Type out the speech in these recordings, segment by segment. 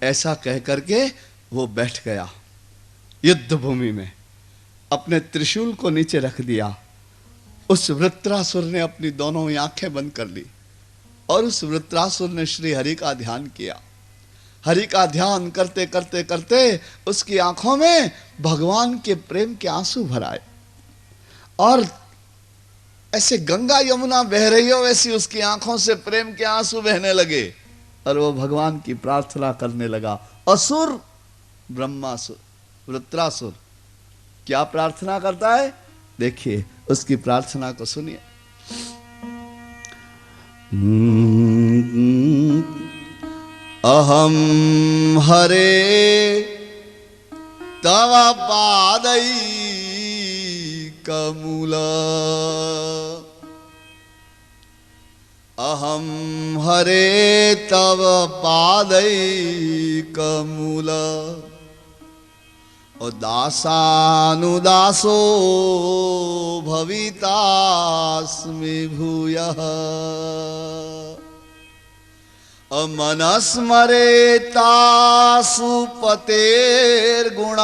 ऐसा कह करके वो बैठ गया युद्ध भूमि में, अपने त्रिशूल को नीचे रख दिया। उस वृत्रासुर ने अपनी दोनों आंखें बंद कर ली और उस वृत्रासुर ने श्री हरि का ध्यान किया। हरि का ध्यान करते करते करते उसकी आंखों में भगवान के प्रेम के आंसू भर आए और ऐसे गंगा यमुना बह रही हो वैसी उसकी आंखों से प्रेम के आंसू बहने लगे और वो भगवान की प्रार्थना करने लगा। असुर ब्रह्मासुर वृत्रासुर क्या प्रार्थना करता है, देखिए उसकी प्रार्थना को सुनिए। अहम हरे तव पादै कमूला, अहम हरे तव पादै कमूला, दासानुदासो भवितास्मि भूयः, मनस्मरेतासु पतेर्गुणास्ते,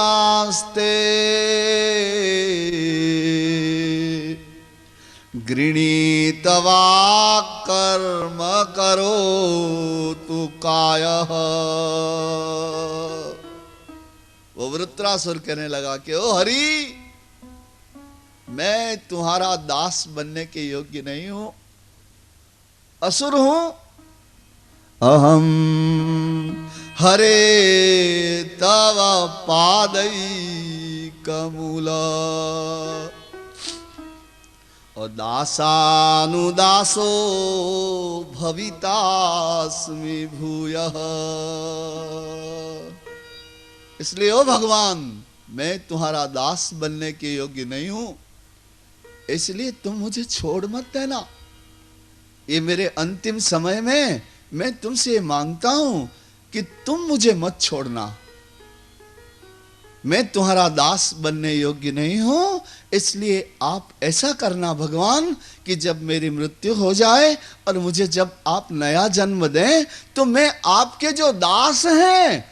गृणीतवा कर्म करोतु कायः। वो वृत्रासुर कहने लगा कि ओ हरि, मैं तुम्हारा दास बनने के योग्य नहीं हूं, असुर हूं। अहम हरे तव पादै कमूला, और दासानुदासो भवितास्मि भूयः। इसलिए ओ भगवान, मैं तुम्हारा दास बनने के योग्य नहीं हूं, इसलिए तुम मुझे छोड़ मत देना। ये मेरे अंतिम समय में मैं तुमसे मांगता हूं कि तुम मुझे मत छोड़ना। मैं तुम्हारा दास बनने योग्य नहीं हूं, इसलिए आप ऐसा करना भगवान कि जब मेरी मृत्यु हो जाए और मुझे जब आप नया जन्म दें तो मैं आपके जो दास हैं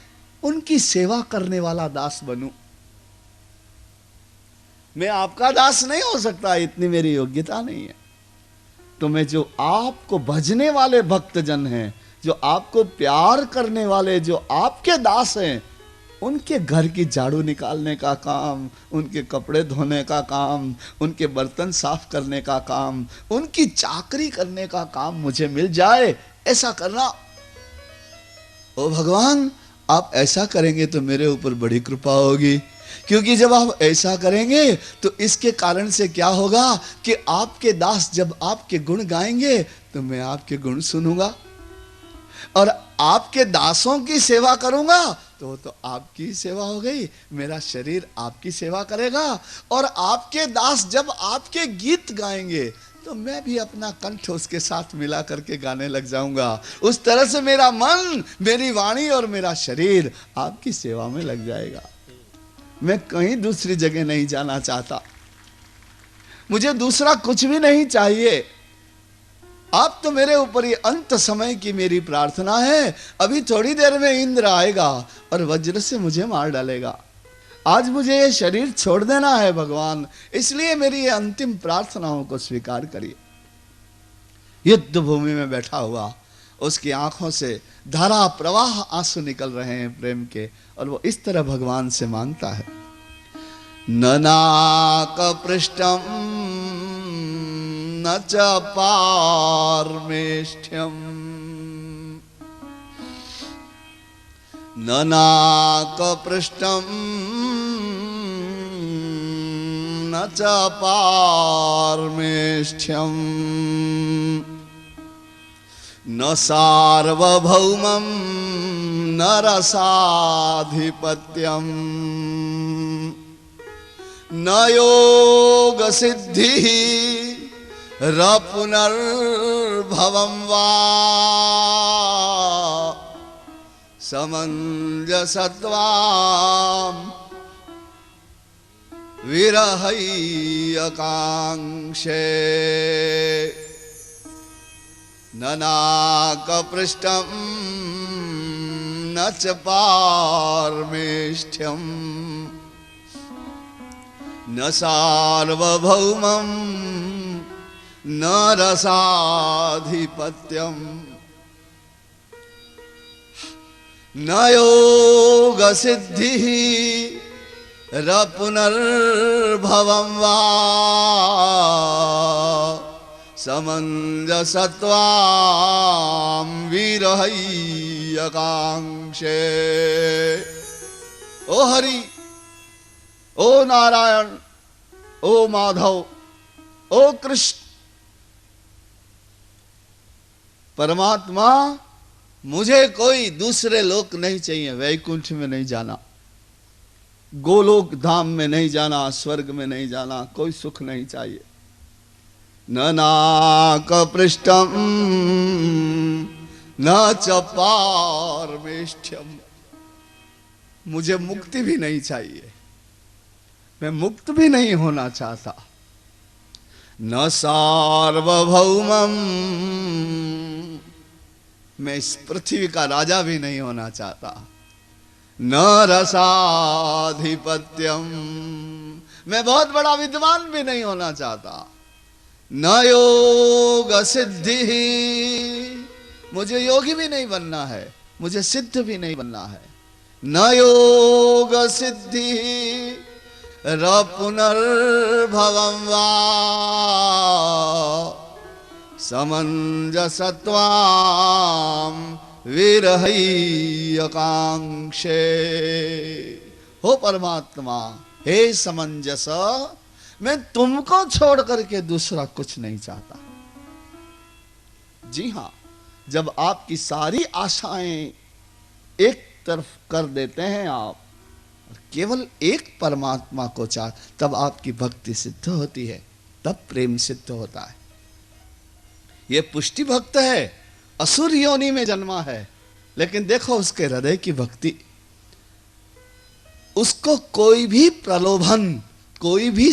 उनकी सेवा करने वाला दास बनूं। मैं आपका दास नहीं हो सकता, इतनी मेरी योग्यता नहीं है। तो मैं जो आपको भजने वाले भक्तजन हैं, जो आपको प्यार करने वाले, जो आपके दास हैं, उनके घर की झाड़ू निकालने का काम, उनके कपड़े धोने का काम, उनके बर्तन साफ करने का काम, उनकी चाकरी करने का काम मुझे मिल जाए, ऐसा करना। ओ भगवान, आप ऐसा करेंगे तो मेरे ऊपर बड़ी कृपा होगी, क्योंकि जब आप ऐसा करेंगे तो इसके कारण से क्या होगा कि आपके दास जब आपके गुण गाएंगे तो मैं आपके गुण सुनूंगा, और आपके दासों की सेवा करूंगा तो आपकी सेवा हो गई, मेरा शरीर आपकी सेवा करेगा। और आपके दास जब आपके गीत गाएंगे तो मैं भी अपना कंठ उसके साथ मिला करके गाने लग जाऊंगा। उस तरह से मेरा मन, मेरी वाणी और मेरा शरीर आपकी सेवा में लग जाएगा। मैं कहीं दूसरी जगह नहीं जाना चाहता, मुझे दूसरा कुछ भी नहीं चाहिए। आप तो मेरे ऊपर ये अंत समय की मेरी प्रार्थना है। अभी थोड़ी देर में इंद्र आएगा और वज्र से मुझे मार डालेगा। आज मुझे ये शरीर छोड़ देना है भगवान, इसलिए मेरी ये अंतिम प्रार्थनाओं को स्वीकार करिए। युद्ध भूमि में बैठा हुआ उसकी आंखों से धारा प्रवाह आंसू निकल रहे हैं प्रेम के, और वो इस तरह भगवान से मांगता है। ननाक पृष्ठम न च पारमेष्ठ्यम, ननाक पृष्ठम न च पारमेष्ठ्यम, न सार्वभौमं न रसाधिपत्यम, न योग सिद्धि र पुनर्भवं वा, समंजसत्वां विरहैकांक्षे, ननाकपृष्ठं न न च पारमेष्ठ्यम न सार्वभौमं न रसाधिपत्यम न योग सिद्धि र पुनर्भवं वा समंजसत्वां विरहय्यकांक्षे। ओ हरि, ओ नारायण, ओ माधव, ओ कृष्ण, परमात्मा मुझे कोई दूसरे लोक नहीं चाहिए। वैकुंठ में नहीं जाना, गोलोक धाम में नहीं जाना, स्वर्ग में नहीं जाना, कोई सुख नहीं चाहिए। न नाक पृष्ठम न च पारमेष्ठ्यम, मुझे मुक्ति भी नहीं चाहिए, मैं मुक्त भी नहीं होना चाहता। न सार्वभौमम, मैं इस पृथ्वी का राजा भी नहीं होना चाहता। न रसाधिपत्यम, मैं बहुत बड़ा विद्वान भी नहीं होना चाहता। न योग सिद्धि, मुझे योगी भी नहीं बनना है, मुझे सिद्ध भी नहीं बनना है। न योग सिद्धि र पुनर्भवं वा समंजसत्वां विरहय्यकांक्षे। हो परमात्मा, हे समंजस, मैं तुमको छोड़ करके दूसरा कुछ नहीं चाहता। जी हां, जब आपकी सारी आशाएं एक तरफ कर देते हैं आप, केवल एक परमात्मा को चाह, तब आपकी भक्ति सिद्ध होती है, तब प्रेम सिद्ध होता है। ये पुष्टि भक्त है, असुर योनि में जन्मा है, लेकिन देखो उसके हृदय की भक्ति, उसको कोई भी प्रलोभन, कोई भी